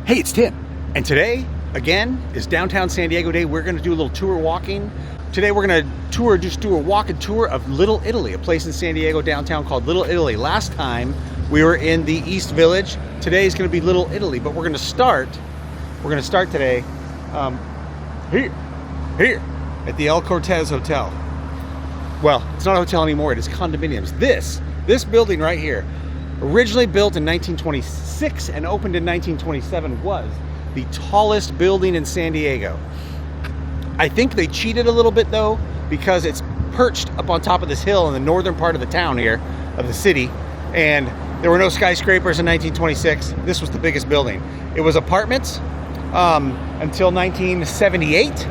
Hey, it's Tim, and today, again, is downtown San Diego Day. We're going to do a little tour walking. Today we're going to just do a walking tour of Little Italy, a place in San Diego downtown called Little Italy. Last time we were in the East Village. Today is going to be Little Italy, but we're going to start today here at the Cortez Hotel. Well, it's not a hotel anymore, it is condominiums. This building right here, originally built in 1926 and opened in 1927, was the tallest building in San Diego. I think they cheated a little bit though, because it's perched up on top of this hill in the northern part of the town here, of the city, and there were no skyscrapers in 1926. This was the biggest building. It was apartments until 1978,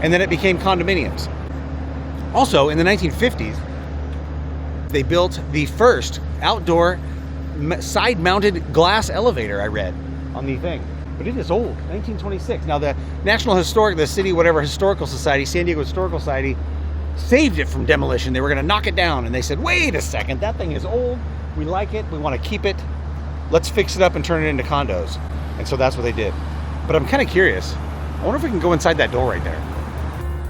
and then it became condominiums. Also, in the 1950s, they built the first outdoor side-mounted glass elevator, I read on the thing. But it is old, 1926. Now the National Historic, the city, whatever historical society, San Diego Historical Society, saved it from demolition. They were gonna knock it down, and they said, wait a second, that thing is old, we like it, we wanna keep it, let's fix it up and turn it into condos. And so that's what they did. But I'm kinda curious, I wonder if we can go inside that door right there.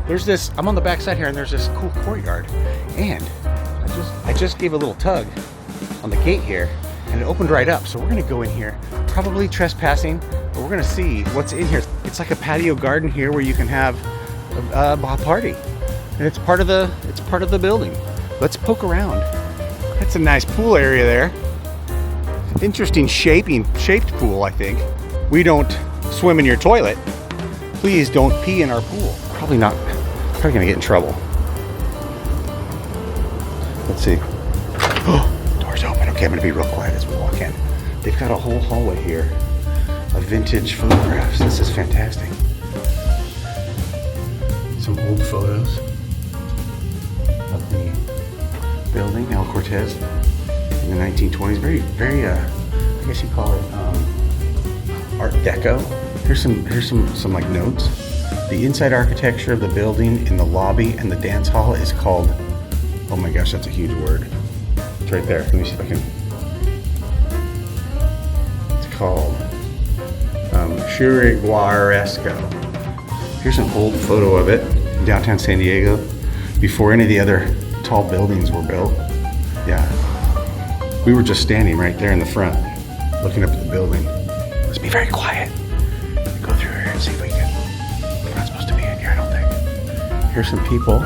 There's this, I'm on the back side here, and there's this cool courtyard, and I just gave a little tug on the gate here, and it opened right up. So we're gonna go in here, probably trespassing, but we're gonna see what's in here. It's like a patio garden here where you can have a party, and it's part of the building. Let's poke around. That's a nice pool area there. Interesting shaped pool, I think. We don't swim in your toilet. Please don't pee in our pool. Probably gonna get in trouble. Let's see. Oh, door's open. Okay, I'm gonna be real quiet as we walk in. They've got a whole hallway here of vintage photographs. This is fantastic. Some old photos of the building, El Cortez, in the 1920s. Very, I guess you call it Art Deco. Here's some like notes. The inside architecture of the building in the lobby and the dance hall is called, oh my gosh, that's a huge word. It's right there. Let me see if I can. It's called Churrigueresco. Here's an old photo of it in downtown San Diego before any of the other tall buildings were built. Yeah. We were just standing right there in the front looking up at the building. Let's be very quiet. Go through here and see if we can. We're not supposed to be in here, I don't think. Here's some people.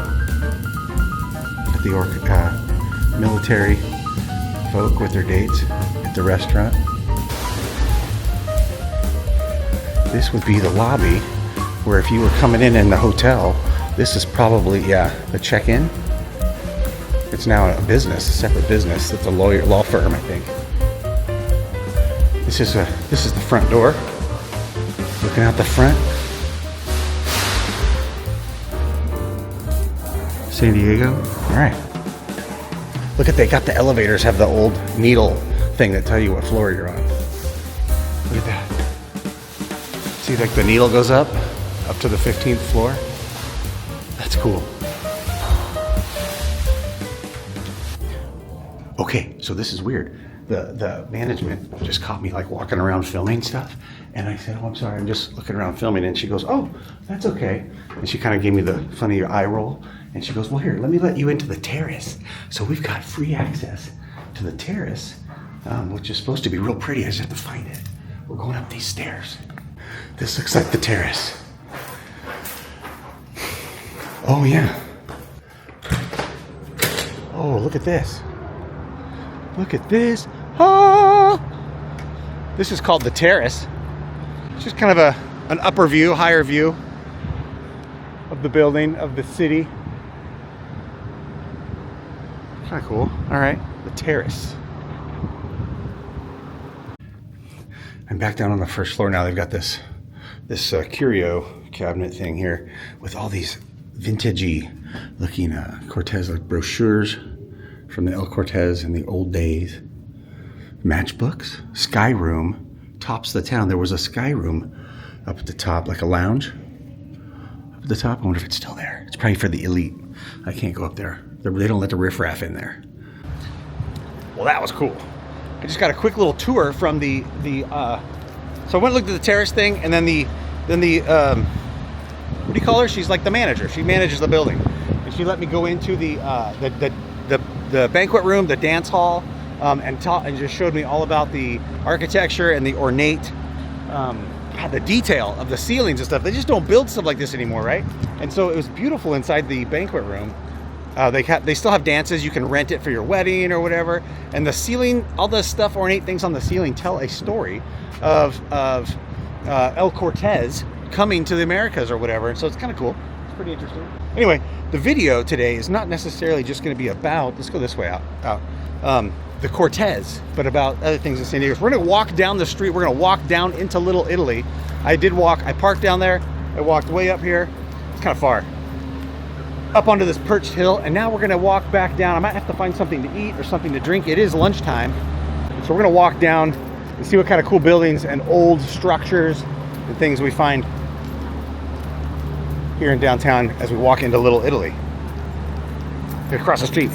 The military folk with their dates at the restaurant. This would be the lobby where if you were coming in the hotel, this is probably, the check-in. It's now a business, a separate business. It's a law firm, I think. This is the front door. Looking out the front. San Diego. All right. Look at, they got the elevators have the old needle thing that tell you what floor you're on. Look at that. See, like the needle goes up to the 15th floor. That's cool. Okay, so this is weird. The management just caught me like walking around filming stuff. And I said, oh, I'm sorry, I'm just looking around filming. And she goes, oh, that's okay. And she kind of gave me the funny eye roll. And she goes, well, here, let me let you into the terrace. So we've got free access to the terrace, which is supposed to be real pretty. I just have to find it. We're going up these stairs. This looks like the terrace. Oh, yeah. Oh, look at this. Look at this. Ah! This is called the terrace. It's just kind of an upper view, higher view of the building, of the city. Kind of cool. All right, the terrace. I'm back down on the first floor now. They've got this curio cabinet thing here with all these vintagey looking Cortez like brochures from the El Cortez in the old days. Matchbooks, sky room, tops the town. There was a sky room up at the top, like a lounge up at the top. I wonder if it's still there. It's probably for the elite. I can't go up there. They don't let the riffraff in there. Well, that was cool. I just got a quick little tour from the So I went and looked at the terrace thing, and then the what do you call her? She's like the manager. She manages the building, and she let me go into the banquet room, the dance hall, and just showed me all about the architecture and the ornate, the detail of the ceilings and stuff. They just don't build stuff like this anymore, right? And so it was beautiful inside the banquet room. They still have dances. You can rent it for your wedding or whatever. And the ceiling, all the stuff, ornate things on the ceiling tell a story of El Cortez coming to the Americas or whatever. And so it's kind of cool. It's pretty interesting. Anyway, the video today is not necessarily just going to be about, let's go this way out, the Cortez, but about other things in San Diego. So we're going to walk down the street. We're going to walk down into Little Italy. I parked down there. I walked way up here. It's kind of far. Up onto this perched hill, and now we're going to walk back down. I might have to find something to eat or something to drink. It is lunchtime. So we're going to walk down and see what kind of cool buildings and old structures and things we find here in downtown as we walk into Little Italy. Across the street.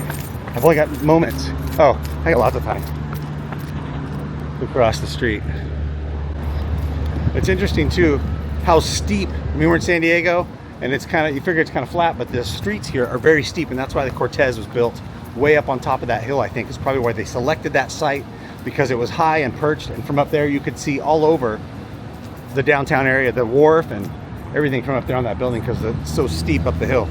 I've only got moments. Oh, I got lots of time. Across the street. It's interesting too how steep. I mean, we're in San Diego, and it's kind of, you figure it's kind of flat, but the streets here are very steep, and that's why the Cortez was built way up on top of that hill. I think it's probably why they selected that site, because it was high and perched, and from up there you could see all over the downtown area, the wharf and everything from up there on that building, because it's so steep up the hill.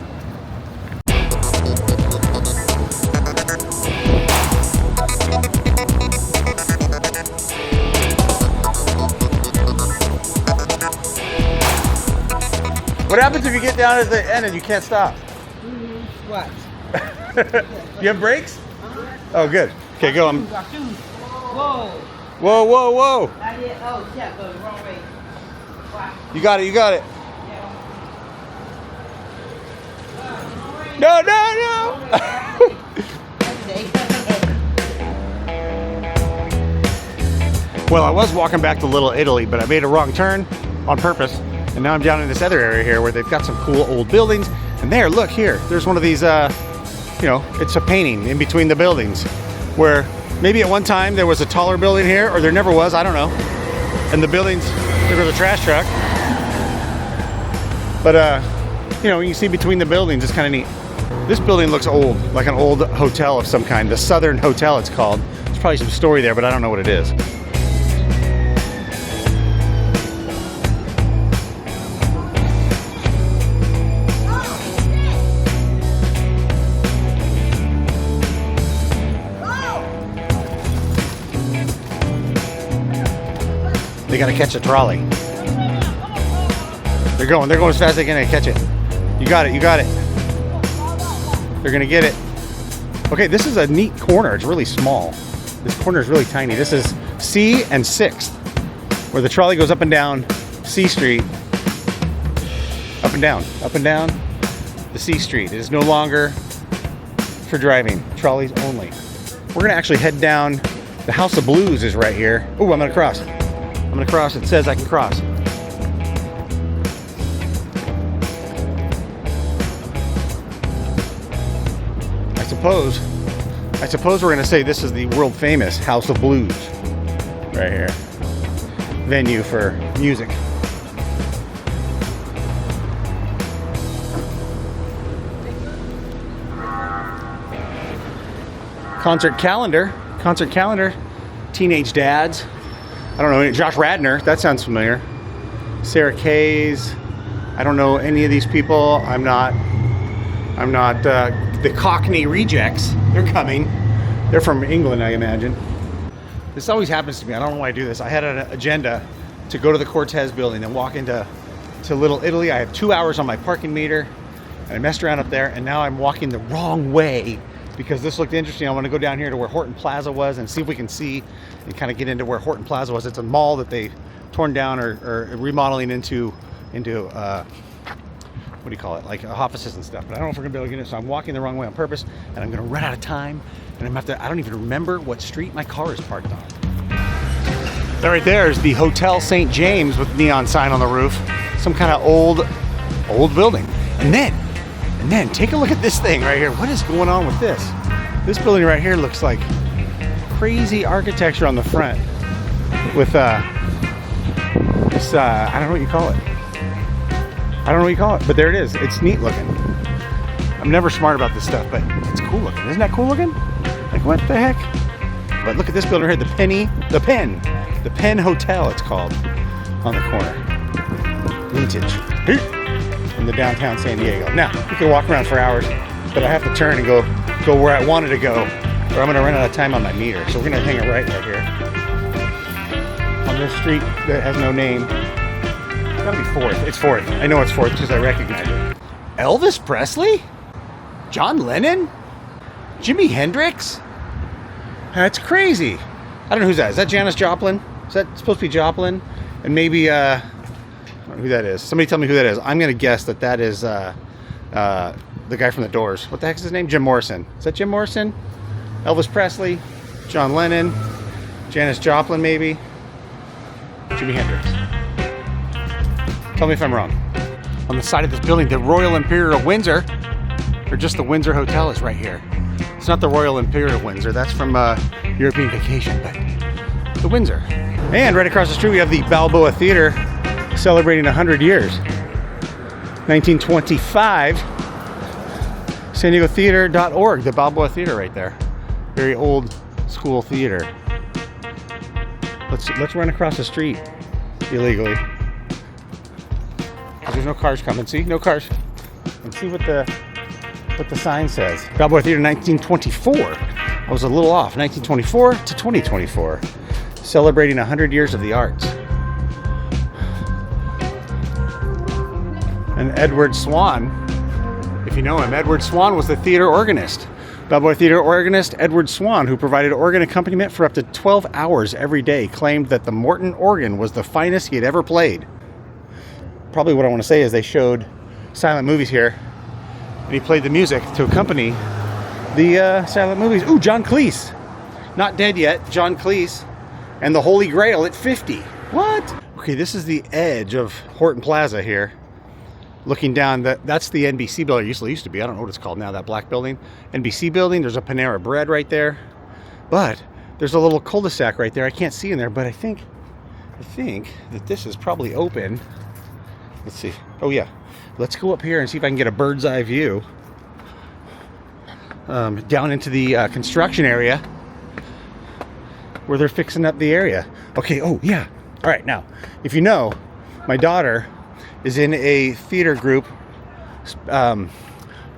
What happens if you get down at the end and you can't stop? What? You have brakes? Oh, good. Okay, go. Whoa. Whoa, whoa, whoa. I did. Oh, shit. Go the wrong way. Wow. You got it, you got it. No, no, no. Well, I was walking back to Little Italy, but I made a wrong turn on purpose. And now I'm down in this other area here where they've got some cool old buildings. And there, look here, there's one of these, you know, it's a painting in between the buildings where maybe at one time there was a taller building here, or there never was, I don't know. And the buildings, there was a trash truck. But, you know, you see between the buildings, it's kind of neat. This building looks old, like an old hotel of some kind. The Southern Hotel, it's called. There's probably some story there, but I don't know what it is. They gotta catch a trolley. They're going as fast as they can to catch it. You got it, you got it. They're gonna get it. Okay, this is a neat corner. It's really small. This corner is really tiny. This is C and 6th, where the trolley goes up and down C Street. Up and down the C Street. It is no longer for driving, trolleys only. We're gonna actually head down. The House of Blues is right here. Oh, I'm gonna cross. I'm gonna cross. It says I can cross. I suppose we're gonna say this is the world famous House of Blues right here. Venue for music. Concert calendar. Teenage Dads. I don't know, Josh Radnor, that sounds familiar. Sarah Kays. I don't know any of these people. I'm not the Cockney Rejects. They're coming. They're from England, I imagine. This always happens to me. I don't know why I do this. I had an agenda to go to the Cortez building and walk into Little Italy. I have 2 hours on my parking meter, and I messed around up there, and now I'm walking the wrong way because this looked interesting. I want to go down here to where Horton Plaza was and see if we can see and kind of get into where Horton Plaza was. It's a mall that they torn down or remodeling into what do you call it, like offices and stuff. But I don't know if we're gonna be able to get it, so I'm walking the wrong way on purpose, and I'm gonna run out of time, and I'm gonna have to, I don't even remember what street my car is parked on. That right there is the Hotel St. James with neon sign on the roof. Some kind of old building. And then take a look at this thing right here. What is going on with this? This building right here looks like crazy architecture on the front with this, I don't know what you call it. I don't know what you call it, but there it is. It's neat looking. I'm never smart about this stuff, but it's cool looking. Isn't that cool looking? Like, what the heck? But look at this building right here, the Penn Hotel, it's called, on the corner. Vintage. In the downtown San Diego. Now, we can walk around for hours, but I have to turn and go where I wanted to go, or I'm gonna run out of time on my meter. So we're gonna hang it right here. On this street that has no name. It's gotta be 4th. It's 4th. I know it's 4th because I recognize it. Elvis Presley? John Lennon? Jimi Hendrix? That's crazy. I don't know who's that. Is that Janis Joplin? Is that supposed to be Joplin? And maybe, I don't know who that is. Somebody tell me who that is. I'm going to guess that that is the guy from The Doors. What the heck is his name? Jim Morrison. Is that Jim Morrison? Elvis Presley? John Lennon? Janis Joplin, maybe? Jimi Hendrix. Tell me if I'm wrong. On the side of this building, the Royal Imperial Windsor, or just the Windsor Hotel, is right here. It's not the Royal Imperial Windsor. That's from European Vacation, but the Windsor. And right across the street, we have the Balboa Theater celebrating 100 years. 1925. San Diego Theater.org, the Balboa Theater right there. Very old school theater. Let's run across the street illegally. There's no cars coming. See, no cars. And see what the sign says. Balboa Theater 1924. I was a little off. 1924 to 2024. Celebrating 100 years of the arts. And Edward Swan, if you know him, Edward Swan was the theater organist. Balboa Theater organist Edward Swan, who provided organ accompaniment for up to 12 hours every day, claimed that the Morton organ was the finest he had ever played. Probably what I want to say is they showed silent movies here, and he played the music to accompany the silent movies. Ooh, John Cleese. Not dead yet, John Cleese. And the Holy Grail at 50. What? Okay, this is the edge of Horton Plaza here. Looking down, that's the NBC building. It used to be. I don't know what it's called now, that black building. NBC building. There's a Panera Bread right there. But there's a little cul-de-sac right there. I can't see in there, but I think that this is probably open. Let's see. Oh yeah. Let's go up here and see if I can get a bird's eye view down into the construction area where they're fixing up the area. Okay. Oh yeah. All right. Now, if you know, my daughter is in a theater group. What do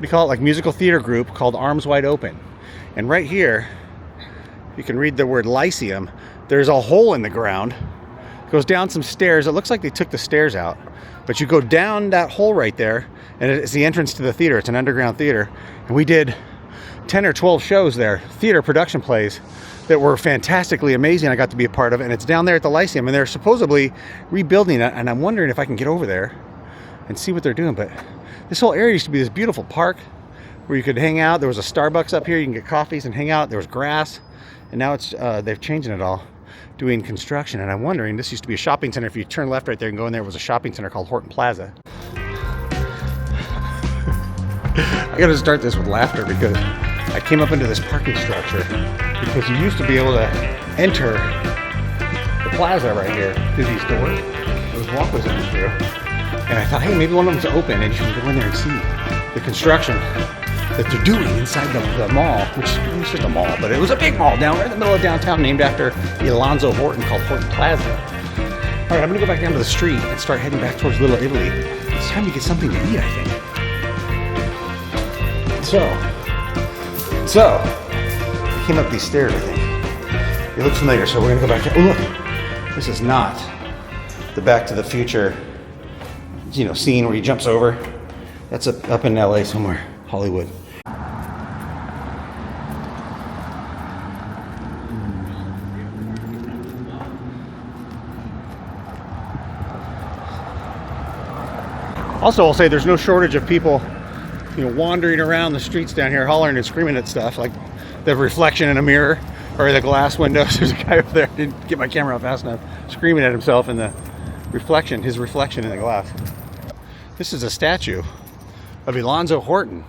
you call it? Like musical theater group called Arms Wide Open. And right here, you can read the word Lyceum. There's a hole in the ground. It goes down some stairs. It looks like they took the stairs out. But you go down that hole right there, and it's the entrance to the theater. It's an underground theater. And we did 10 or 12 shows there, theater production plays that were fantastically amazing. I got to be a part of it, and it's down there at the Lyceum, and they're supposedly rebuilding it, and I'm wondering if I can get over there and see what they're doing. But this whole area used to be this beautiful park where you could hang out. There was a Starbucks up here. You can get coffees and hang out. There was grass, and now it's they're changing it all, doing construction. And I'm wondering, this used to be a shopping center. If you turn left right there and go in there, it was a shopping center called Horton Plaza. I gotta start this with laughter because I came up into this parking structure because you used to be able to enter the plaza right here through these doors. There was walkways in through. And I thought, hey, maybe one of them's open and you can go in there and see the construction that they're doing inside the mall, which is just a mall, but it was a big mall down right in the middle of downtown named after Alonzo Horton called Horton Plaza. All right, I'm gonna go back down to the street and start heading back towards Little Italy. It's time to get something to eat, I think. So I came up these stairs, I think. They look familiar, so we're gonna go back there. Oh look, this is not the Back to the Future, scene where he jumps over. That's up in LA somewhere, Hollywood. Also, I'll say there's no shortage of people wandering around the streets down here hollering and screaming at stuff, like the reflection in a mirror or the glass windows. There's a guy up there, didn't get my camera out fast enough, screaming at himself in the reflection, his reflection in the glass. This is a statue of Alonzo Horton.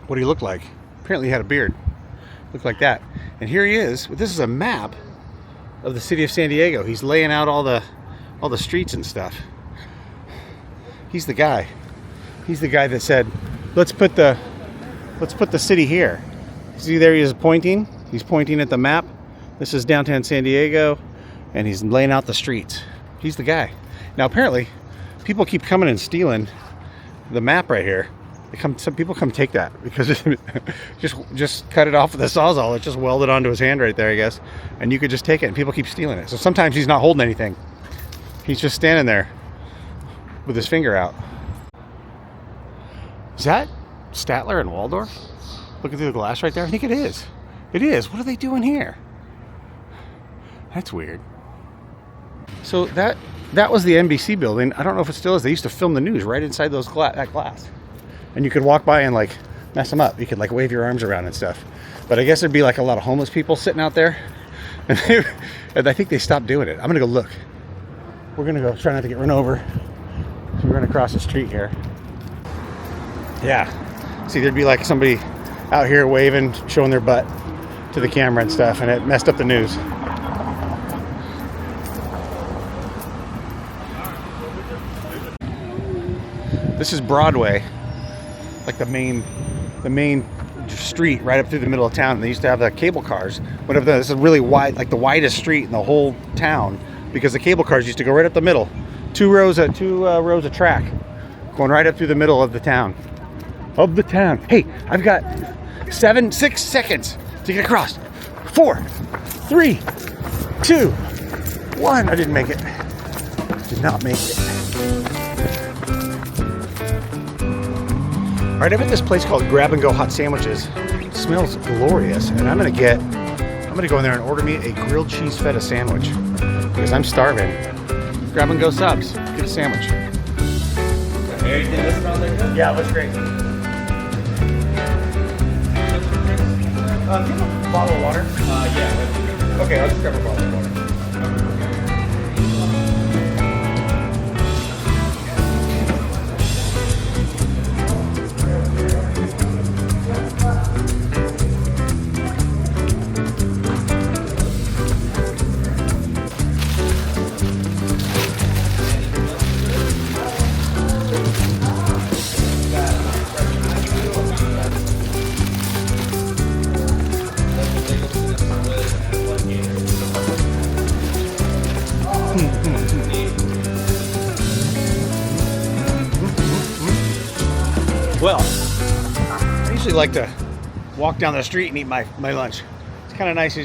What he looked like. Apparently he had a beard. Looked like that. And here he is. This is a map of the city of San Diego. He's laying out all the streets and stuff. He's the guy. He's the guy that said, let's put the city here. See, there he is pointing. He's pointing at the map. This is downtown San Diego, and he's laying out the streets. He's the guy. Now apparently, people keep coming and stealing the map right here. Some people come take that because just cut it off with a sawzall. It's just welded onto his hand right there, I guess. And you could just take it, and people keep stealing it. So sometimes he's not holding anything. He's just standing there with his finger out. Is that Statler and Waldorf? Looking through the glass right there? I think it is. It is. What are they doing here? That's weird. So that was the NBC building. I don't know if it still is. They used to film the news right inside that glass. And you could walk by and like mess them up. You could like wave your arms around and stuff. But I guess there'd be like a lot of homeless people sitting out there. And I think they stopped doing it. I'm gonna go look. We're gonna go try not to get run over. So we're gonna cross the street here. Yeah. See, there'd be like somebody out here waving, showing their butt to the camera and stuff, and it messed up the news. This is Broadway, like the main street right up through the middle of town. And they used to have the cable cars. This is really wide, like the widest street in the whole town, because the cable cars used to go right up the middle. Two rows of track going right up through the middle of the town. Hey, I've got 6 seconds to get across. 4, 3, 2, 1. I didn't make it. Did not make it. All right, I'm at this place called Grab and Go Hot Sandwiches. It smells glorious, and I'm gonna go in there and order me a grilled cheese feta sandwich because I'm starving. Grab and Go subs. Get a sandwich. Everything looks around there good? Yeah, it looks great. Do you have a bottle of water? Yeah. Okay, I'll just grab a bottle of water. Well, I usually like to walk down the street and eat my lunch. It's kind of nice.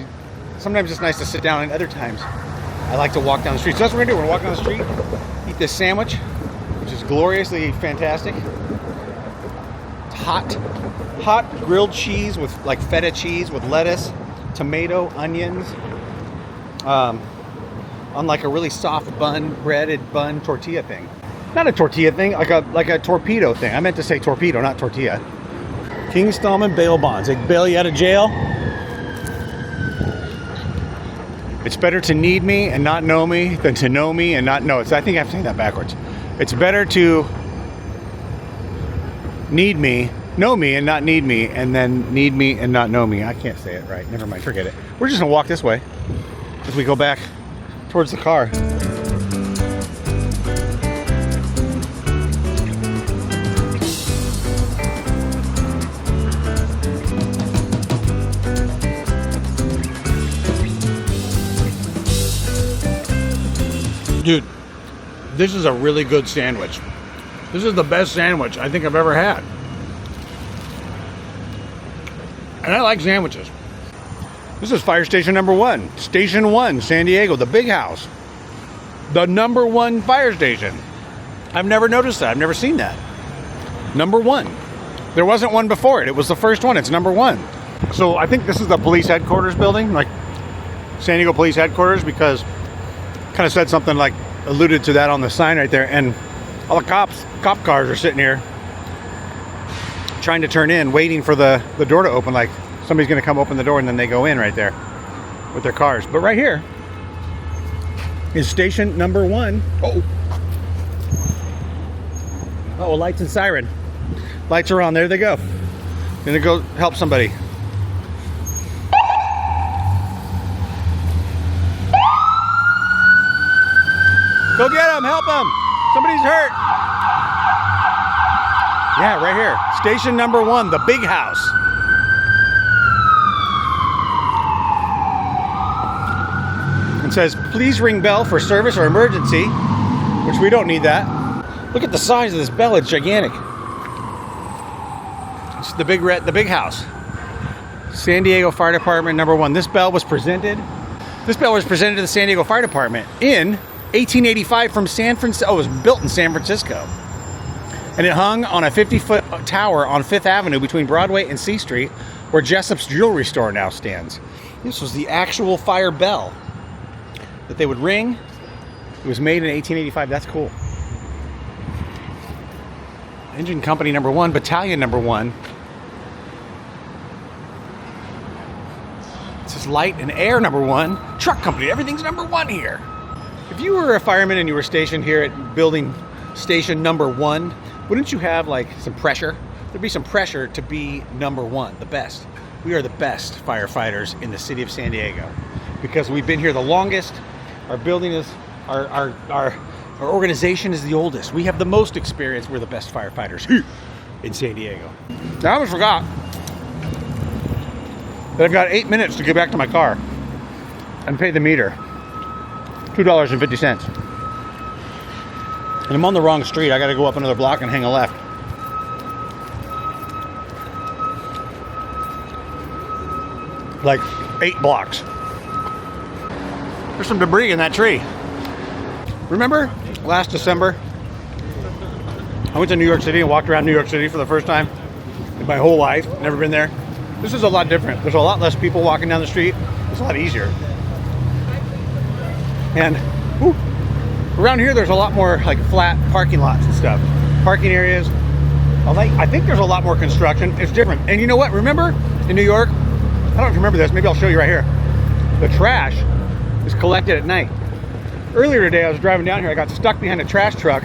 Sometimes it's nice to sit down, and other times I like to walk down the street. So that's what we're gonna do. We're gonna walk down the street, eat this sandwich, which is gloriously fantastic. It's hot grilled cheese with like feta cheese with lettuce, tomato, onions, on like a really soft breaded bun tortilla thing. Not a tortilla thing, like a torpedo thing. I meant to say torpedo, not tortilla. King Stallman bail bonds. They bail you out of jail. It's better to need me and not know me than to know me and not know it. So I think I'm saying that backwards. It's better to need me, know me and not need me, and then need me and not know me. I can't say it right. Never mind, forget it. We're just gonna walk this way as we go back towards the car. Dude, this is a really good sandwich. This is the best sandwich I think I've ever had. And I like sandwiches. This is fire station number 1. Station 1, San Diego, the big house. The number 1 fire station. I've never noticed that. I've never seen that. Number 1. There wasn't one before it. It was the first one. It's number 1. So I think this is the police headquarters building, like San Diego Police Headquarters, because kind of said something like, alluded to that on the sign right there, and all the cop cars are sitting here trying to turn in, waiting for the door to open, like somebody's gonna come open the door and then they go in right there with their cars. But right here is station number 1. Oh, lights and siren. Lights are on, there they go. Gonna go help somebody. Go get him, help him. Somebody's hurt. Yeah, right here. Station number 1, the big house. It says, please ring bell for service or emergency, which we don't need that. Look at the size of this bell, it's gigantic. It's the big house. San Diego Fire Department number 1. This bell was presented to the San Diego Fire Department in 1885 from San Francisco. Oh, it was built in San Francisco. And it hung on a 50-foot tower on 5th Avenue between Broadway and C Street, where Jessup's Jewelry Store now stands. This was the actual fire bell that they would ring. It was made in 1885. That's cool. Engine company number 1, battalion number 1. It says light and air number 1. Truck company, everything's number 1 here. If you were a fireman and you were stationed here at building station number 1, wouldn't you have like some pressure? There'd be some pressure to be number 1, the best. We are the best firefighters in the city of San Diego because we've been here the longest. Our building is, our organization is the oldest. We have the most experience. We're the best firefighters here in San Diego. Now, I almost forgot that I've got 8 minutes to get back to my car and pay the meter. $2.50. And I'm on the wrong street. I got to go up another block and hang a left. Like 8 blocks. There's some debris in that tree. Remember last December? I went to New York City and walked around New York City for the first time in my whole life. Never been there. This is a lot different. There's a lot less people walking down the street. It's a lot easier. And around here, there's a lot more like flat parking lots and stuff. Parking areas. I think there's a lot more construction. It's different. And you know what? Remember in New York? I don't know if you remember this. Maybe I'll show you right here. The trash is collected at night. Earlier today, I was driving down here. I got stuck behind a trash truck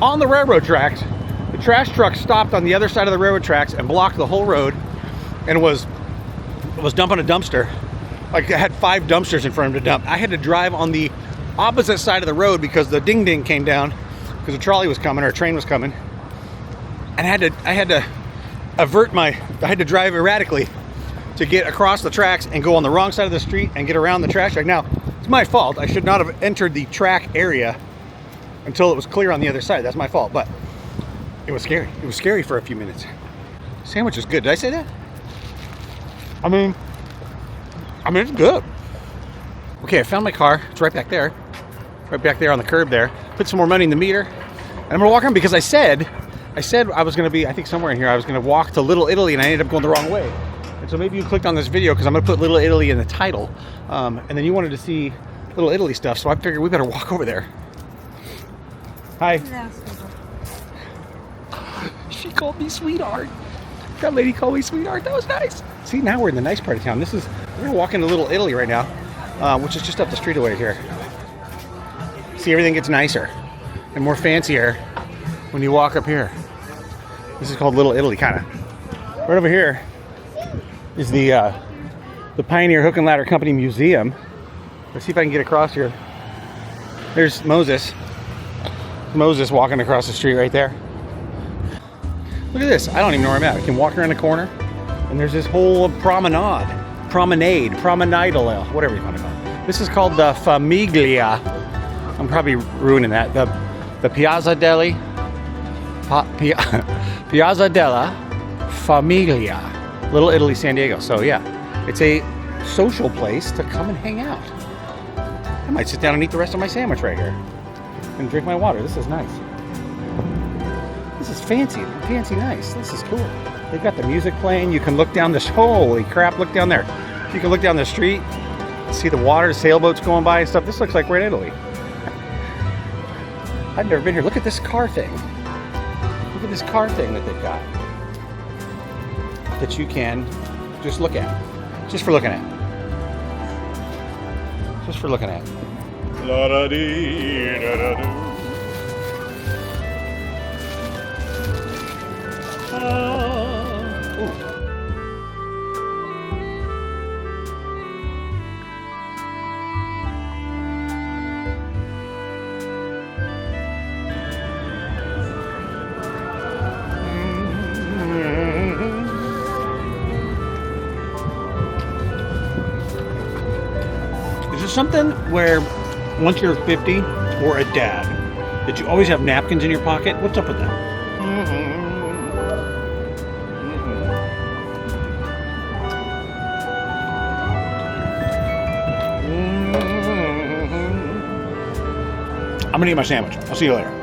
on the railroad tracks. The trash truck stopped on the other side of the railroad tracks and blocked the whole road and was dumping a dumpster. Like, I had 5 dumpsters in front of him to dump. I had to drive on the opposite side of the road because the ding-ding came down because a trolley was coming or a train was coming. And I had to drive erratically to get across the tracks and go on the wrong side of the street and get around the trash track. Now, it's my fault. I should not have entered the track area until it was clear on the other side. That's my fault, but it was scary. It was scary for a few minutes. Sandwich is good. Did I say that? I mean, it's good. Okay, I found my car. It's right back there. Right back there on the curb there. Put some more money in the meter. And I'm gonna walk around because I said I was gonna be, I think somewhere in here, I was gonna walk to Little Italy and I ended up going the wrong way. And so maybe you clicked on this video because I'm gonna put Little Italy in the title. And then you wanted to see Little Italy stuff, so I figured we better walk over there. Hi. She called me sweetheart. That lady called me sweetheart. That was nice. See, now we're in the nice part of town. We're gonna walk into Little Italy right now, which is just up the street away here. See, everything gets nicer and more fancier when you walk up here. This is called Little Italy, kind of. Right over here is the Pioneer Hook and Ladder Company Museum. Let's see if I can get across here. There's Moses. Moses walking across the street right there. Look at this. I don't even know where I'm at. I can walk around the corner, and there's this whole promenade, whatever you want to call it. This is called the Famiglia. I'm probably ruining that. The Piazza della Famiglia, Little Italy, San Diego. So yeah, it's a social place to come and hang out. I might sit down and eat the rest of my sandwich right here and drink my water. This is nice. This is fancy nice. This is cool. They've got the music playing. You can look down this, holy crap, look down there. You can look down the street, see the water, sailboats going by and stuff. This looks like we're in Italy. I've never been here. Look at this car thing. Look at this car thing that they've got. That you can just look at. Just for looking at. Just for looking at. La-da-dee-da-da-doo. something where once you're 50 or a dad, that you always have napkins in your pocket? What's up with that? I'm gonna eat my sandwich. I'll see you later.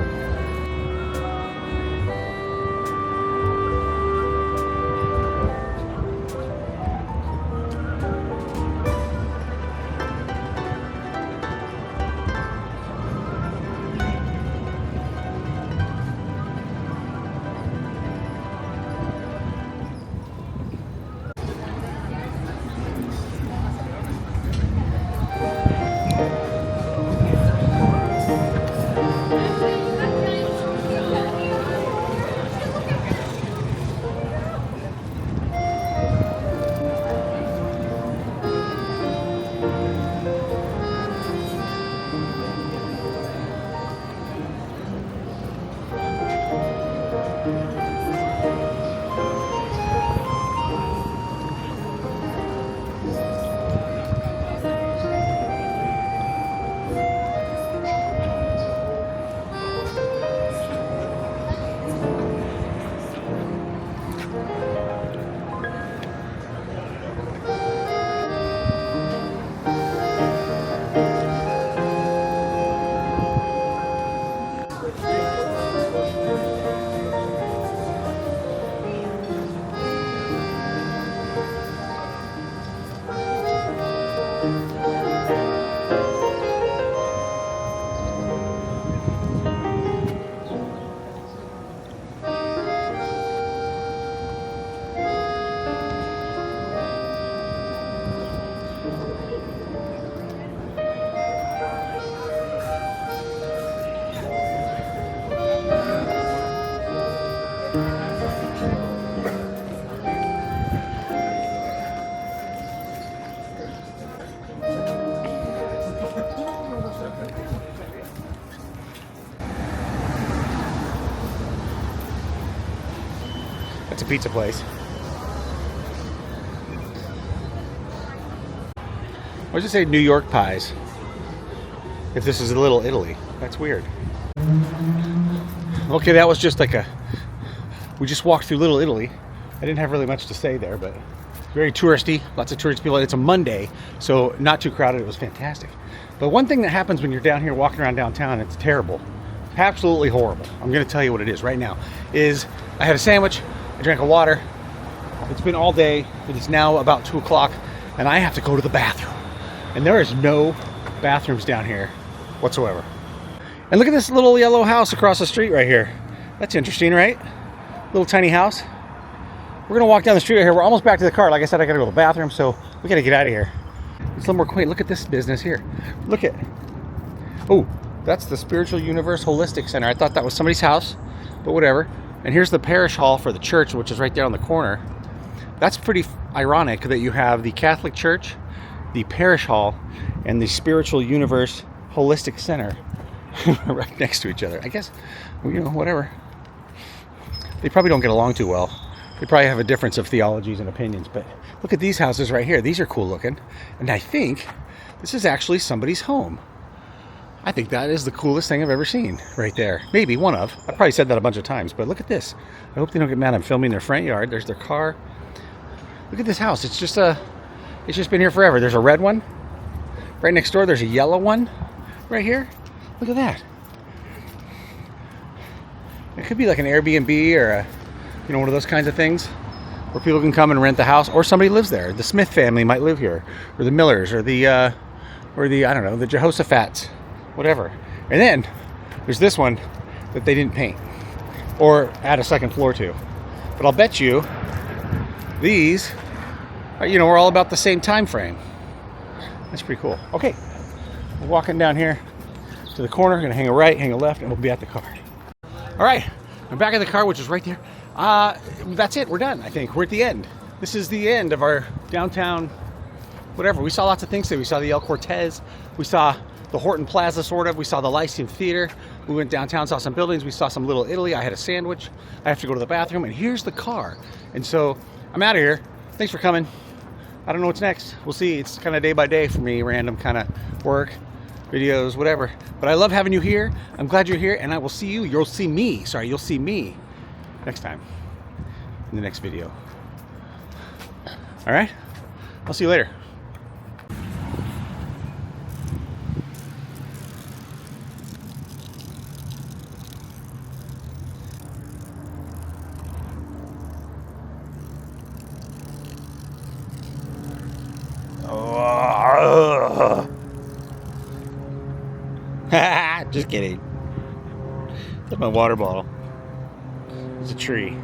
It's a pizza place. Why does it say New York pies? If this is a Little Italy. That's weird. Okay, that was just like we just walked through Little Italy. I didn't have really much to say there, but very touristy, lots of tourist people. It's a Monday, so not too crowded. It was fantastic. But one thing that happens when you're down here walking around downtown, it's terrible. Absolutely horrible. I'm gonna tell you what it is right now. Is I had a sandwich, I drank a water. It's been all day. It is now about 2 o'clock, and I have to go to the bathroom. And there is no bathrooms down here whatsoever. And look at this little yellow house across the street right here. That's interesting, right? Little tiny house. We're gonna walk down the street right here. We're almost back to the car. Like I said, I gotta go to the bathroom, so we gotta get out of here. It's a little more quaint. Look at this business here. Look at, oh, that's the Spiritual Universe Holistic Center. I thought that was somebody's house, but whatever. And here's the parish hall for the church, which is right there on the corner. That's pretty ironic that you have the Catholic Church, the parish hall, and the Spiritual Universe Holistic Center right next to each other. I guess, you know, whatever. They probably don't get along too well. They probably have a difference of theologies and opinions, but look at these houses right here. These are cool looking. And I think this is actually somebody's home. I think that is the coolest thing I've ever seen right there. Maybe one of. I probably said that a bunch of times, but look at this. I hope they don't get mad I'm filming their front yard. There's their car. Look at this house. It's just been here forever. There's a red one right next door. There's a yellow one right here. Look at that. It could be like an Airbnb or a, you know, one of those kinds of things where people can come and rent the house, or somebody lives there. The Smith family might live here, or the Millers, or the I don't know, the Jehoshaphat's, whatever. And then there's this one that they didn't paint or add a second floor to. But I'll bet you these are, you know, we're all about the same time frame. That's pretty cool. Okay, we're walking down here to the corner, gonna hang a right, hang a left, and we'll be at the car. All right, I'm back at the car, which is right there. That's it, we're done, I think. We're at the end. This is the end of our downtown, whatever. We saw lots of things today. We saw the El Cortez. We saw the Horton Plaza, sort of. We saw the Lyceum Theater. We went downtown, saw some buildings. We saw some Little Italy. I had a sandwich. I have to go to the bathroom, and here's the car. And so I'm out of here. Thanks for coming. I don't know what's next. We'll see. It's kind of day by day for me, random kind of work, videos, whatever. But I love having you here. I'm glad you're here, and I will see you. You'll see me. Sorry, you'll see me next time in the next video. All right? I'll see you later. Just kidding. That's my water bottle. It's a tree.